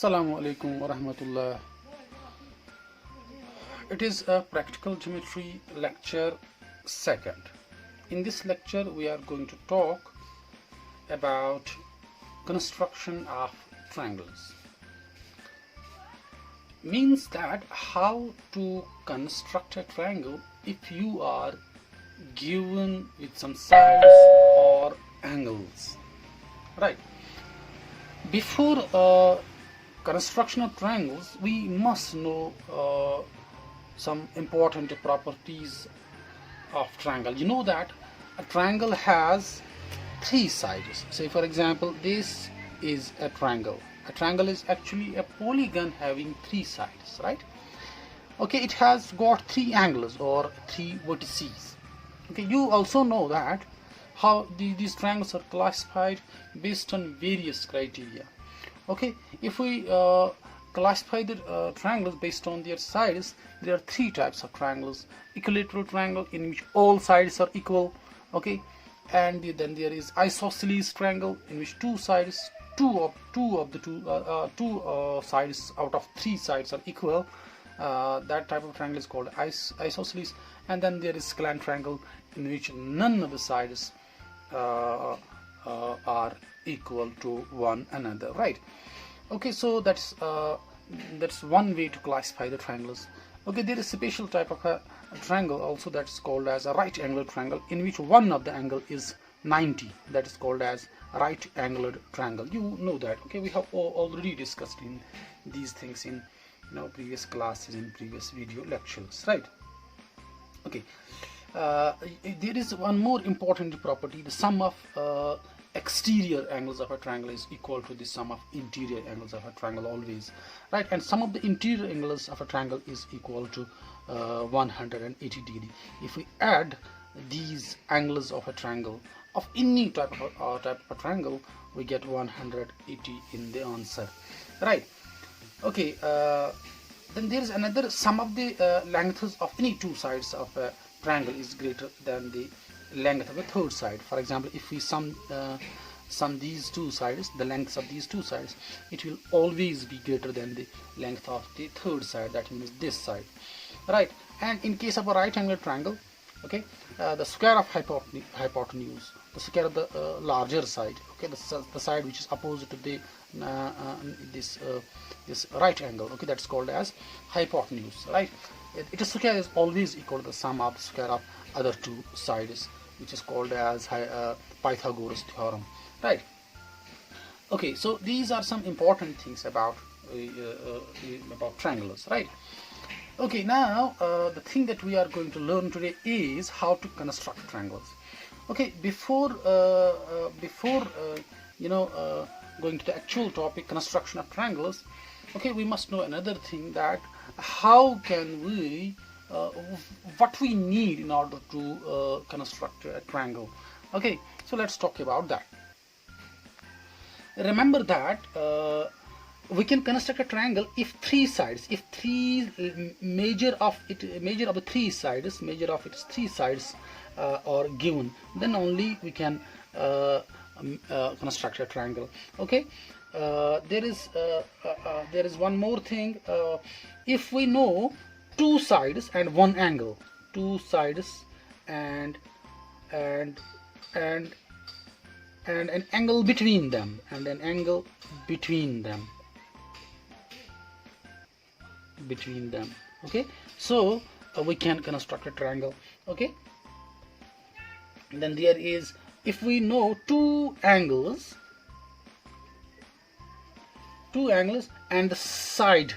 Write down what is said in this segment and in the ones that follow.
Assalamu alaikum wa rahmatullah. It is a practical geometry lecture second. In this lecture we are going to talk about construction of triangles. Means that how to construct a triangle if you are given with some sides or angles, right? Before construction of triangles, we must know some important properties of triangle. You know that a triangle has three sides. Say for example, this is a triangle. A triangle is actually a polygon having three sides, right? Okay, it has got three angles or three vertices. Okay, you also know that how these triangles are classified based on various criteria. Okay, if we classify the triangles based on their sides, there are three types of triangles. Equilateral triangle, in which all sides are equal. Okay, and then there is isosceles triangle, in which two sides out of three sides are equal. That type of triangle is called isosceles. And then there is scalant triangle, in which none of the sides are equal to one another, right? Okay, so that's one way to classify the triangles. Okay, there is a special type of a triangle also, that's called as a right angled triangle, in which one of the angle is 90. That is called as right angled triangle. You know that. Okay, we have already discussed in these things in previous classes, in previous video lectures, right? Okay, there is one more important property. The sum of exterior angles of a triangle is equal to the sum of interior angles of a triangle always, right? And sum of the interior angles of a triangle is equal to 180 degree. If we add these angles of a triangle, of any type of a triangle, we get 180 in the answer, right? Okay, then there is another sum of the lengths of any two sides of a triangle is greater than the length of a third side. For example, if we sum these two sides, the lengths of these two sides, it will always be greater than the length of the third side, that means this side, right? And in case of a right angled triangle, okay, the square of hypotenuse, the square of the larger side, okay, the side which is opposite to the this right angle, okay, that's called as hypotenuse, right? Its square is always equal to the sum of the square of other two sides, which is called as Pythagoras theorem, right? Okay, so these are some important things about triangles, right? Okay, now the thing that we are going to learn today is how to construct triangles. Okay, before going to the actual topic, construction of triangles, okay, we must know another thing, that how can we what we need in order to construct a triangle. Okay, so let's talk about that. Remember that we can construct a triangle if three sides, if measure of its three sides are given, then only we can construct a triangle. Okay, there is one more thing. If we know two sides and one angle, two sides and an angle between them, okay, so we can construct a triangle. Okay, and then there is, if we know two angles and the side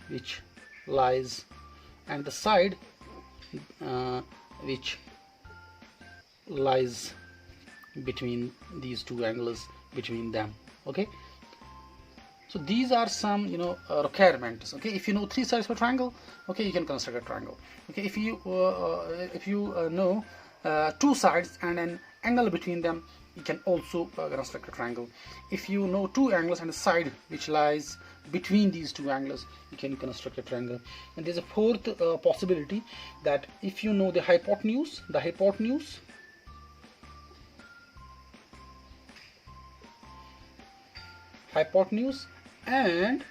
which lies between these two angles, between them. Okay, so these are some requirements. Okay, if you know three sides of a triangle, okay, you can construct a triangle. Okay, if you know two sides and an angle between them, you can also construct a triangle. If you know two angles and a side which lies between these two angles, you can construct a triangle. And there's a fourth possibility, that if you know the hypotenuse and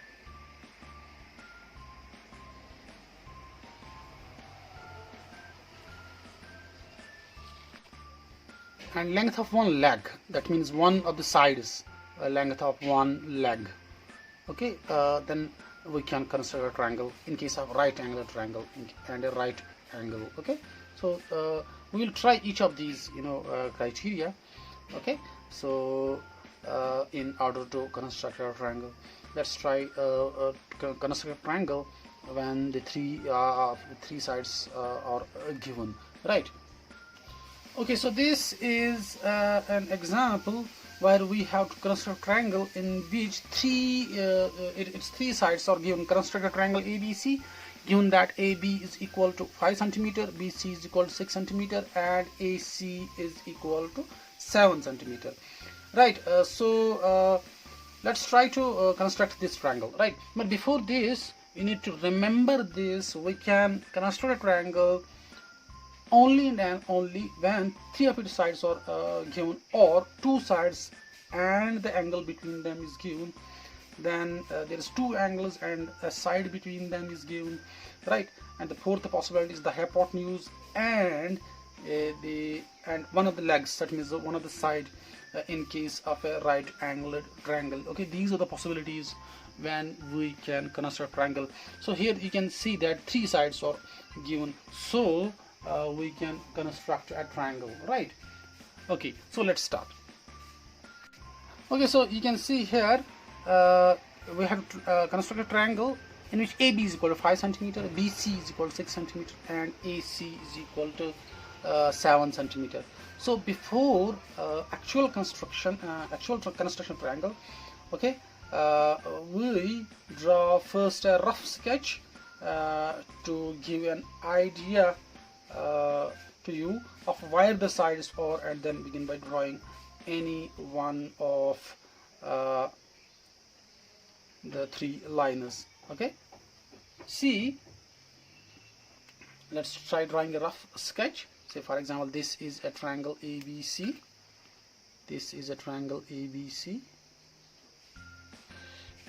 and length of one leg, that means one of the sides, length of one leg. Okay, then we can construct a triangle in case of right angle triangle and a right angle. Okay, so we will try each of these criteria. Okay, so in order to construct a triangle, let's try construct a triangle when the three sides are given, right? Okay, so this is an example where we have to construct a triangle in which its three sides are given. Construct a triangle ABC, given that AB is equal to 5 centimeter, BC is equal to 6 centimeter, and AC is equal to 7 centimeter. Right, so let's try to construct this triangle, right? But before this, you need to remember this: we can construct a triangle only and only when three of its sides are given, or two sides and the angle between them is given. Then there is two angles and a side between them is given, right? And the fourth possibility is the hypotenuse and one of the legs, that means one of the side in case of a right angled triangle. Okay, these are the possibilities when we can construct a triangle. So here you can see that three sides are given, so we can construct a triangle, right? Okay, so let's start. Okay, so you can see here we have to construct a triangle in which AB is equal to 5 centimeter, BC is equal to 6 centimeter, and AC is equal to 7 centimeter. So before actual construction triangle, okay, we draw first a rough sketch to give an idea to you of where the sides are, and then begin by drawing any one of the three lines. Okay, see, let's try drawing a rough sketch. Say for example, this is a triangle ABC, this is a triangle ABC,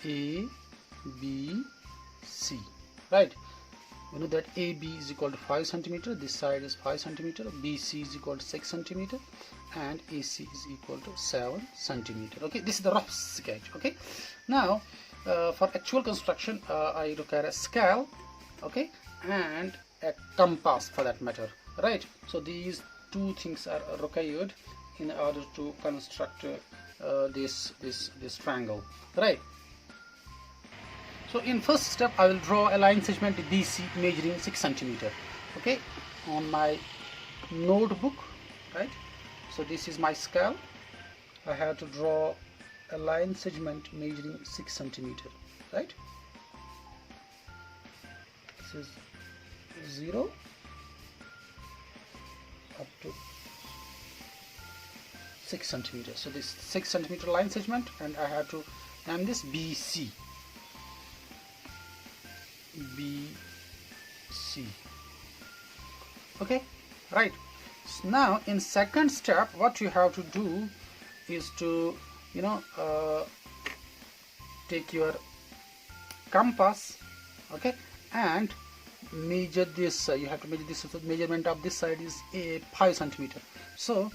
ABC, right? We know that AB is equal to 5 centimeter, this side is 5 centimeter, BC is equal to 6 centimeter, and AC is equal to 7 centimeter. Okay, this is the rough sketch. Okay, now for actual construction, I require a scale, okay, and a compass for that matter, right? So these two things are required in order to construct this triangle, right? So in first step, I will draw a line segment BC measuring 6 centimeter. Okay, on my notebook, right? So this is my scale. I have to draw a line segment measuring 6 centimeter, right? This is 0 up to 6 centimeter. So this 6 centimeter line segment, and I have to name this BC. BC. Okay, right. So now in second step, what you have to do is to take your compass, okay, and measure this. You have to measure this. So the measurement of this side is 5 centimeter. So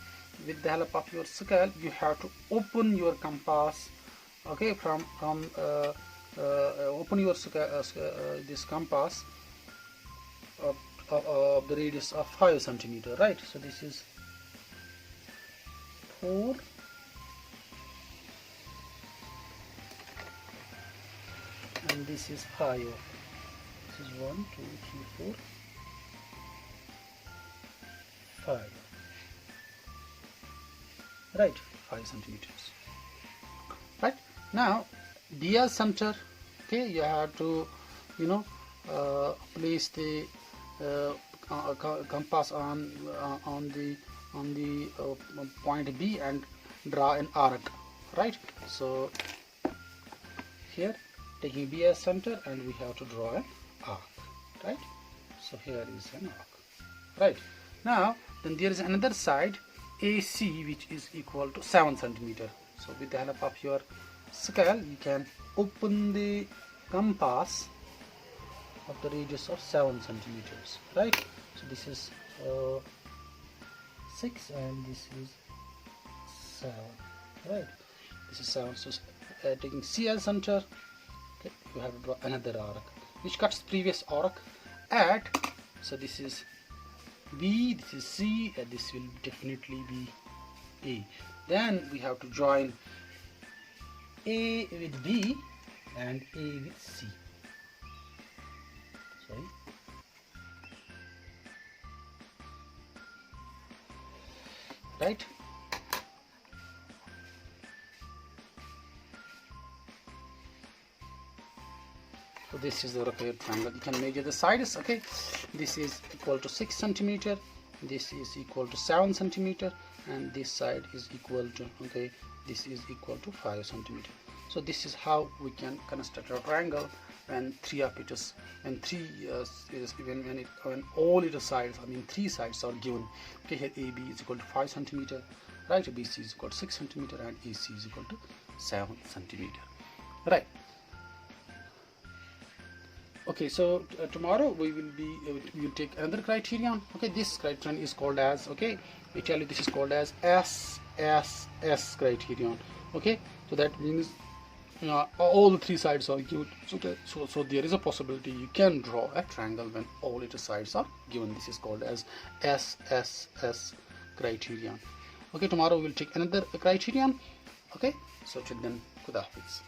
with the help of your scale, you have to open your compass, okay, from open your this compass of the radius of 5 centimeter, right? So this is 4, and this is 5. This is 1, 2, 3, 4, 5, right? 5 centimeters, right? Now DR center, okay, you have to place the compass on the point B and draw an arc, right? So here taking B as center, and we have to draw an arc, right? So here is an arc, right? Now then there is another side AC which is equal to 7 centimeter. So with the help of your scale, you can open the compass of the radius of 7 centimeters, right? So this is 6 and this is 7, right? This is 7. So taking C as center, okay, you have to draw another arc which cuts the previous arc at, so this is B, this is C, and this will definitely be A. Then we have to join A with B and A with C. Sorry. Right? So this is the required triangle. You can measure the sides. Okay, this is equal to 6 centimeter. This is equal to 7 centimeter, and this side is equal to, okay, this is equal to 5 centimeter. So this is how we can construct a triangle when three of it is, when three is when all its sides, I mean 3 sides are given. Okay, here AB is equal to 5 centimeter, right? BC is equal to 6 centimeter, and AC is equal to 7 centimeter, right? Okay, so tomorrow we will take another criterion. Okay, this criterion is called as, okay, we tell you this is called as Sss criterion. Okay, so that means all the 3 sides are given. So there is a possibility you can draw a triangle when all its sides are given. This is called as Sss criterion. Okay, tomorrow we will take another criterion. Okay, so till then, Khuda Hafiz.